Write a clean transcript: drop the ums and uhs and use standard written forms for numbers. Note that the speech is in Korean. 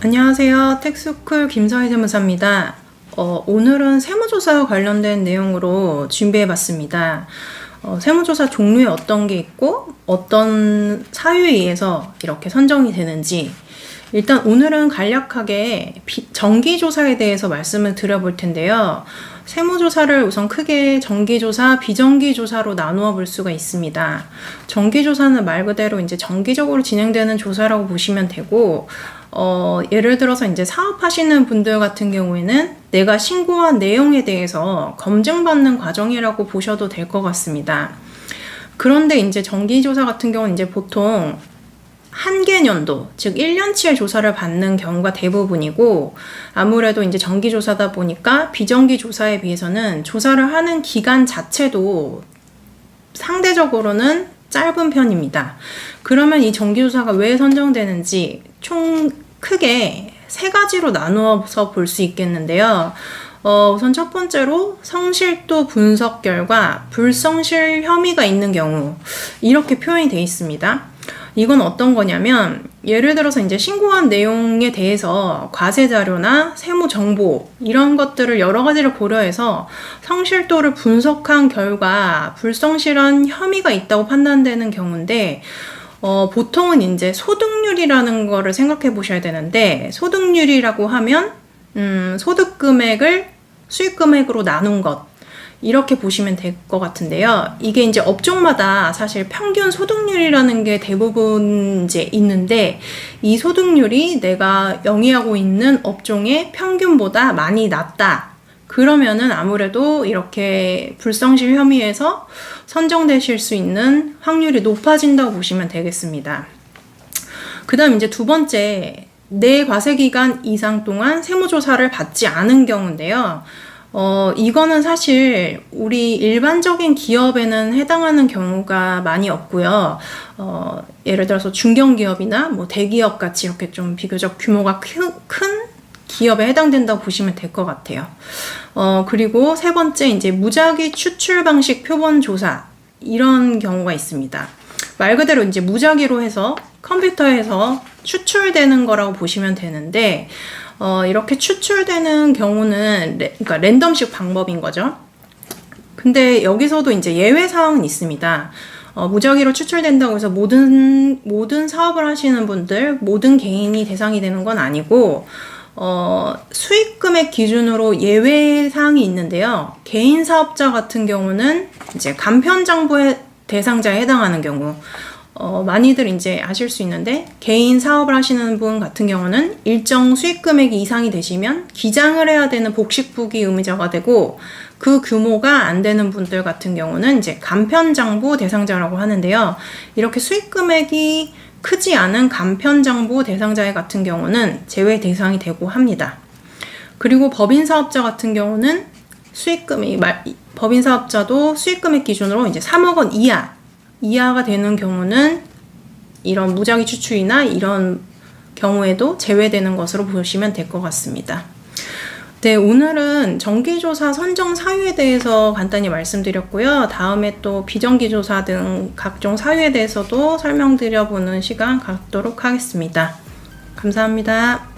안녕하세요. 텍스쿨 김서희 세무사입니다. 오늘은 세무조사 관련된 내용으로 준비해봤습니다. 세무조사 종류에 어떤 게 있고 어떤 사유에 의해서 이렇게 선정이 되는지, 일단 오늘은 간략하게 정기조사에 대해서 말씀을 드려볼 텐데요. 세무조사를 우선 크게 정기조사, 비정기조사로 나누어 볼 수가 있습니다. 정기조사는 말 그대로 이제 정기적으로 진행되는 조사라고 보시면 되고, 예를 들어서 이제 사업하시는 분들 같은 경우에는 내가 신고한 내용에 대해서 검증받는 과정이라고 보셔도 될 것 같습니다. 그런데 이제 정기조사 같은 경우는 이제 보통 한 개년도, 즉 1년치의 조사를 받는 경우가 대부분이고, 아무래도 이제 정기조사다 보니까 비정기조사에 비해서는 조사를 하는 기간 자체도 상대적으로는 짧은 편입니다. 그러면 이 정기조사가 왜 선정되는지 총 크게 세 가지로 나누어서 볼 수 있겠는데요. 우선 첫 번째로 성실도 분석 결과 불성실 혐의가 있는 경우, 이렇게 표현이 되어 있습니다. 이건 어떤 거냐면, 예를 들어서 이제 신고한 내용에 대해서 과세 자료나 세무 정보 이런 것들을 여러 가지를 고려해서 성실도를 분석한 결과 불성실한 혐의가 있다고 판단되는 경우인데, 보통은 이제 소득률이라는 거를 생각해 보셔야 되는데, 소득률이라고 하면 소득 금액을 수익 금액으로 나눈 것, 이렇게 보시면 될 것 같은데요. 이게 이제 업종마다 사실 평균 소득률이라는 게 대부분 이제 있는데, 이 소득률이 내가 영위하고 있는 업종의 평균보다 많이 낮다, 그러면은 아무래도 이렇게 불성실 혐의에서 선정되실 수 있는 확률이 높아진다고 보시면 되겠습니다. 그 다음 이제 두 번째, 내 과세기간 이상 동안 세무조사를 받지 않은 경우인데요. 이거는 사실 우리 일반적인 기업에는 해당하는 경우가 많이 없고요. 예를 들어서 중견기업이나 뭐 대기업 같이 이렇게 좀 비교적 규모가 큰 기업에 해당된다고 보시면 될 것 같아요. 그리고 세 번째, 이제 무작위 추출 방식 표본 조사, 이런 경우가 있습니다. 말 그대로 이제 무작위로 해서 컴퓨터에서 추출되는 거라고 보시면 되는데, 이렇게 추출되는 경우는 그러니까 랜덤식 방법인 거죠. 근데 여기서도 이제 예외 사항은 있습니다. 무작위로 추출된다고 해서 모든 사업을 하시는 분들, 모든 개인이 대상이 되는 건 아니고, 수익 금액 기준으로 예외 사항이 있는데요. 개인 사업자 같은 경우는 이제 간편장부의 대상자에 해당하는 경우, 많이들 이제 아실 수 있는데, 개인 사업을 하시는 분 같은 경우는 일정 수익 금액이 이상이 되시면 기장을 해야 되는 복식부기 의무자가 되고, 그 규모가 안 되는 분들 같은 경우는 이제 간편장부 대상자라고 하는데요. 이렇게 수익 금액이 크지 않은 간편장부 대상자 같은 경우는 제외 대상이 되고 합니다. 그리고 법인사업자 같은 경우는 법인사업자도 수익금액 기준으로 이제 3억 원 이하가 되는 경우는 이런 무작위 추출이나 이런 경우에도 제외되는 것으로 보시면 될 것 같습니다. 네, 오늘은 정기조사 선정 사유에 대해서 간단히 말씀드렸고요. 다음에 또 비정기조사 등 각종 사유에 대해서도 설명드려보는 시간 갖도록 하겠습니다. 감사합니다.